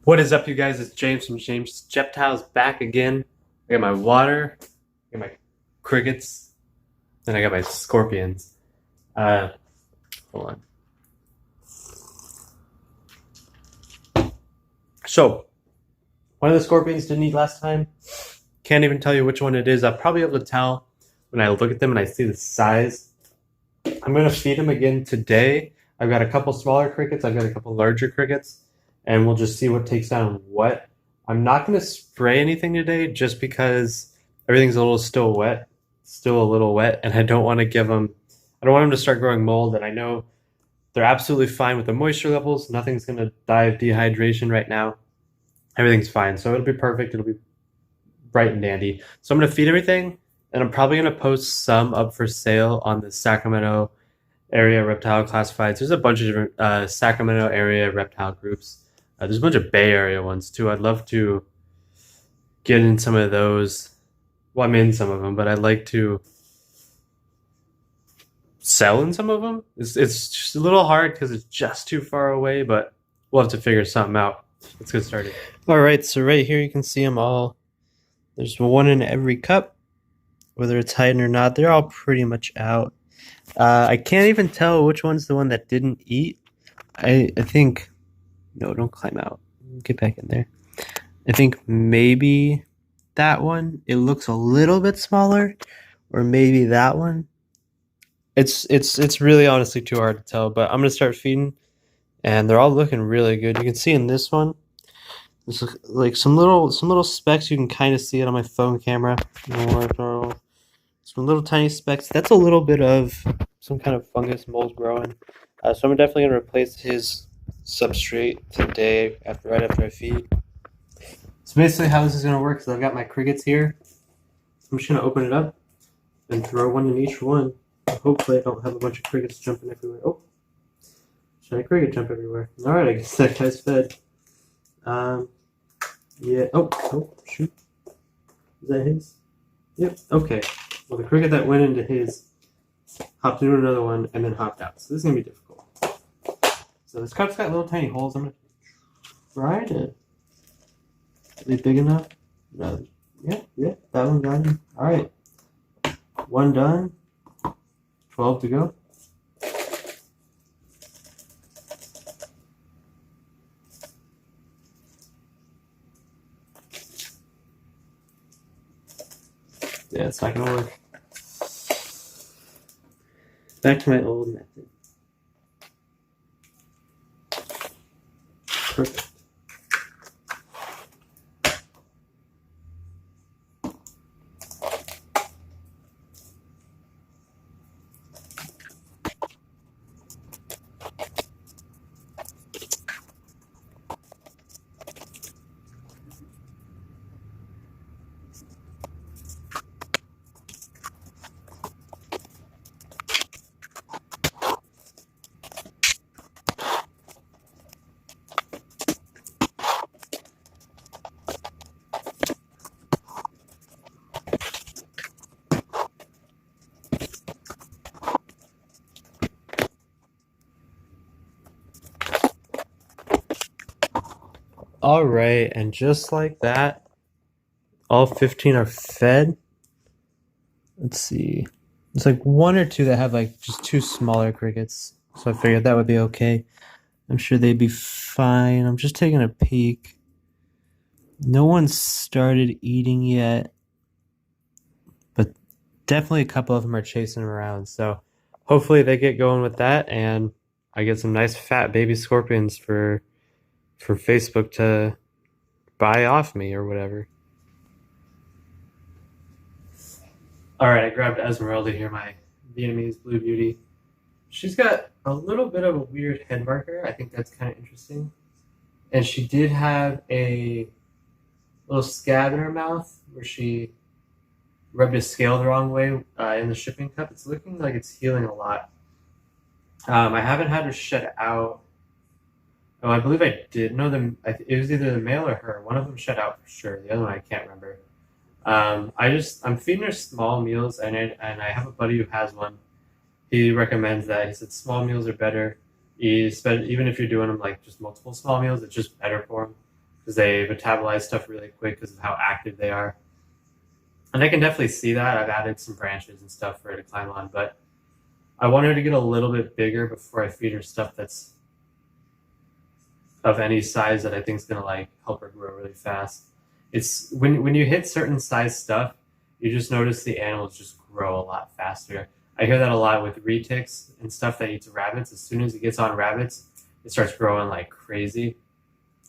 What is up, you guys? It's James from James Reptiles back again. I got my water, I got my crickets, and I got my scorpions. Uh, Hold on. So, one of the scorpions didn't eat last time. Can't even tell you which one it is. I'll probably be able to tell when I look at them and I see the size. I'm going to feed them again today. I've got a couple smaller crickets, I've got a couple larger crickets, and we'll just see what takes down what. I'm not going to spray anything today just because everything's still a little wet, and I don't want to I don't want them to start growing mold, and I know they're absolutely fine with the moisture levels. Nothing's going to die of dehydration right now. Everything's fine, so it'll be perfect. It'll be bright and dandy. So I'm going to feed everything, and I'm probably going to post some up for sale on the Sacramento area reptile classifieds. There's a bunch of different Sacramento area reptile groups. There's a bunch of Bay Area ones too. I'd love to get in some of those. Well, I'm in some of them, but I'd like to sell in some of them. It's just a little hard because it's just too far away, but we'll have to figure something out. Let's get started. All right, so right here you can see them all. There's one in every cup. Whether it's hiding or not, they're all pretty much out. I can't even tell which one's the one that didn't eat. I think, no, don't climb out. Get back in there. I think maybe that one. It looks a little bit smaller, or maybe that one. It's really honestly too hard to tell. But I'm gonna start feeding, and they're all looking really good. You can see in this one, there's like some little specks. You can kind of see it on my phone camera. Some little tiny specks. That's a little bit of some kind of fungus mold growing. So I'm definitely going to replace his substrate today right after I feed. So basically how this is going to work is I've got my crickets here. I'm just going to open it up and throw one in each one. Hopefully I don't have a bunch of crickets jumping everywhere. Oh, shiny cricket jump everywhere. All right, I guess that guy's fed. Yeah. Oh, shoot. Is that his? Yep. Okay. Well, the cricket that went into his hopped into another one and then hopped out. So this is going to be difficult. So this cup's got little tiny holes. I'm going to try to... Are they big enough? No. Yeah, that one got him. All right. One done. 12 to go. Yeah, it's not going to work. Back to my old method. Perfect. All right, and just like that, all 15 are fed. Let's see. It's like one or two that have like just two smaller crickets. So I figured that would be okay. I'm sure they'd be fine. I'm just taking a peek. No one's started eating yet, but definitely a couple of them are chasing around. So hopefully they get going with that, and I get some nice fat baby scorpions for Facebook to buy off me or whatever. All right, I grabbed Esmeralda here, my Vietnamese Blue Beauty. She's got a little bit of a weird head marker. I think that's kind of interesting. And she did have a little scab in her mouth where she rubbed a scale the wrong way in the shipping cup. It's looking like it's healing a lot. I haven't had her shed out. Oh, I believe I did. No, it was either the male or her. One of them shed out for sure. The other one I can't remember. I'm feeding her small meals, and I have a buddy who has one. He recommends that. He said small meals are better. Even if you're doing them like just multiple small meals, it's just better for them. because they metabolize stuff really quick because of how active they are. And I can definitely see that. I've added some branches and stuff for her to climb on, but I want her to get a little bit bigger before I feed her stuff that's of any size that I think is going to like help her grow really fast. It's when you hit certain size stuff, you just notice the animals just grow a lot faster. I hear that a lot with retics and stuff that eats rabbits. As soon as it gets on rabbits, it starts growing like crazy.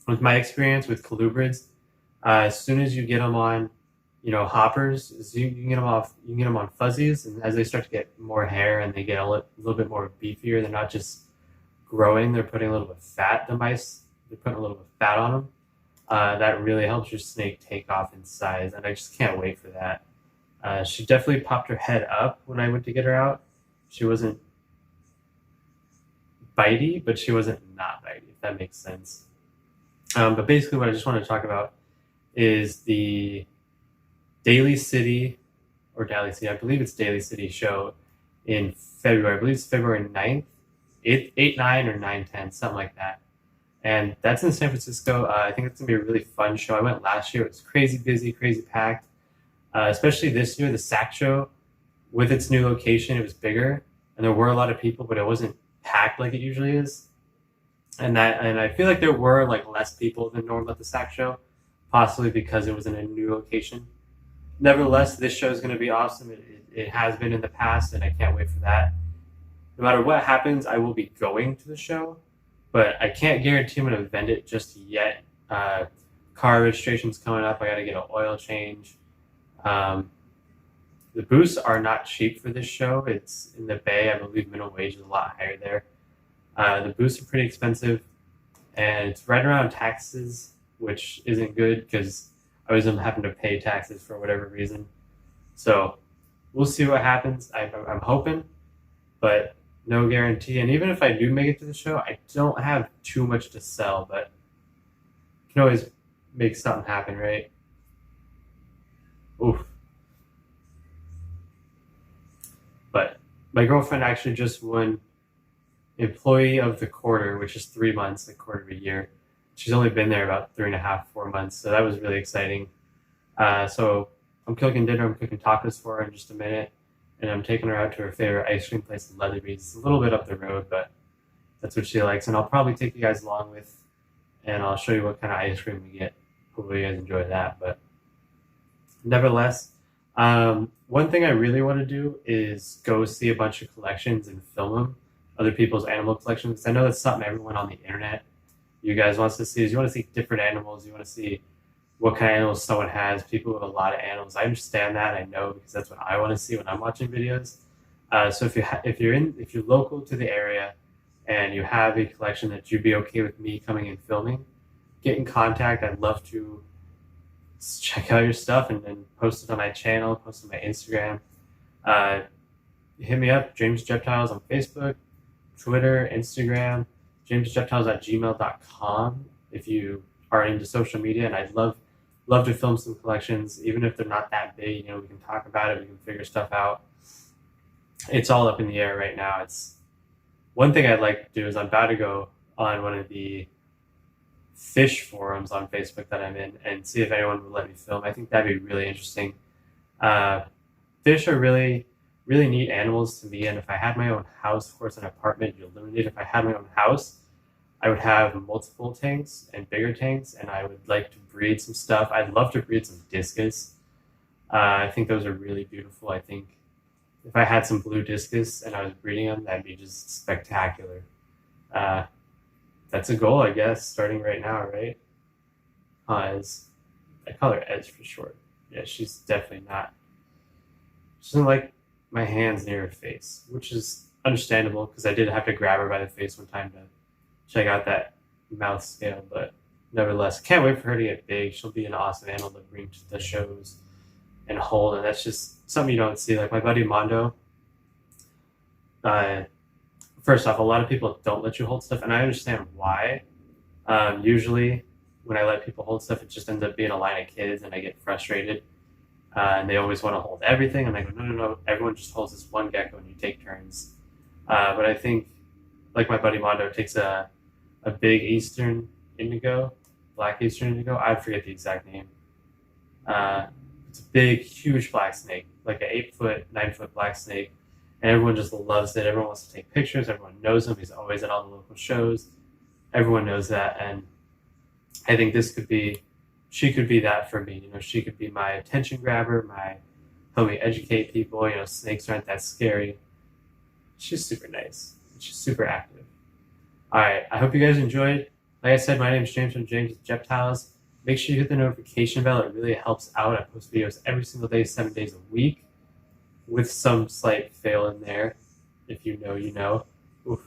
With my experience with colubrids, as soon as you get them on, hoppers, you can get them off. You can get them on fuzzies, and as they start to get more hair and they get a little bit more beefier, they're not just growing; they're putting a little bit of fat. The mice, they're putting a little bit of fat on them. That really helps your snake take off in size, and I just can't wait for that. She definitely popped her head up when I went to get her out. She wasn't bitey, but she wasn't not bitey, if that makes sense. But basically, what I just want to talk about is the Daly City, I believe it's Daly City show in February. I believe it's February 9th, 8, 9, or 9, 10, something like that. And that's in San Francisco. I think it's going to be a really fun show. I went last year. It was crazy busy, crazy packed. Especially this year, the SAC show, with its new location, it was bigger. And there were a lot of people, but it wasn't packed like it usually is. And I feel like there were like less people than normal at the SAC show, possibly because it was in a new location. Nevertheless, this show is going to be awesome. It has been in the past, and I can't wait for that. No matter what happens, I will be going to the show, but I can't guarantee I'm going to vend it just yet. Car registration's coming up. I got to get an oil change. The booths are not cheap for this show. It's in the Bay. I believe minimum wage is a lot higher there. The booths are pretty expensive, and it's right around taxes, which isn't good because I was having to pay taxes for whatever reason. So we'll see what happens. I'm hoping, but no guarantee. And even if I do make it to the show, I don't have too much to sell, but you can always make something happen, right? Oof. But my girlfriend actually just won Employee of the Quarter, which is 3 months, a quarter of a year. She's only been there about 3.5, 4 months, so that was really exciting. So I'm cooking dinner. I'm cooking tacos for her in just a minute, and I'm taking her out to her favorite ice cream place in Leatherby's. It's a little bit up the road, but that's what she likes, and I'll probably take you guys along with, and I'll show you what kind of ice cream we get. Hopefully you guys enjoy that, but nevertheless, one thing I really want to do is go see a bunch of collections and film them, other people's animal collections. I know that's something everyone on the internet, you guys wants to see, is you want to see different animals. You want to see what kind of animals someone has, people with a lot of animals. I understand that. I know, because that's what I want to see when I'm watching videos. So if you're local to the area and you have a collection that you'd be okay with me coming and filming, get in contact. I'd love to check out your stuff and post it on my channel, post it on my Instagram. Hit me up, James Reptiles on Facebook, Twitter, Instagram, jamesreptiles@gmail.com if you are into social media. And I'd love to film some collections, even if they're not that big. We can talk about it, we can figure stuff out. It's all up in the air right now. It's one thing I'd like to do is I'm about to go on one of the fish forums on Facebook that I'm in and see if anyone would let me film. I think that'd be really interesting. Fish are really, really neat animals to me, and if I had my own house, of course, an apartment, you're limited. If I had my own house, I would have multiple tanks and bigger tanks, and I would like to breed some stuff. I'd love to breed some discus. I think those are really beautiful. I think if I had some blue discus and I was breeding them, that'd be just spectacular. That's a goal, I guess, starting right now, right? I call her Edge for short. Yeah, she's definitely not. She doesn't like my hands near her face, which is understandable because I did have to grab her by the face one time to check out that mouth scale, but nevertheless, can't wait for her to get big. She'll be an awesome animal to bring to the shows and hold, and that's just something you don't see. Like my buddy Mondo, first off, a lot of people don't let you hold stuff, and I understand why. Usually, when I let people hold stuff, it just ends up being a line of kids, and I get frustrated. And they always want to hold everything, and I go, no, everyone just holds this one gecko, and you take turns. But I think, like my buddy Mondo takes a big Eastern indigo, black cave strain to go. I forget the exact name. It's a big, huge black snake, like an 8-foot, 9-foot black snake, and everyone just loves it. Everyone wants to take pictures. Everyone knows him. He's always at all the local shows. Everyone knows that, and I think she could be that for me. She could be my attention grabber, help me educate people. Snakes aren't that scary. She's super nice. She's super active. All right, I hope you guys enjoyed. Like I said, my name is James from James Reptiles. Make sure you hit the notification bell. It really helps out. I post videos every single day, 7 days a week, with some slight fail in there. If you know, you know. Oof.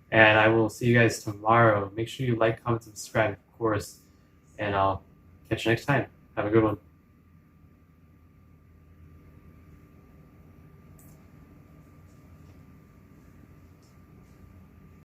And I will see you guys tomorrow. Make sure you like, comment, subscribe, of course. And I'll catch you next time. Have a good one.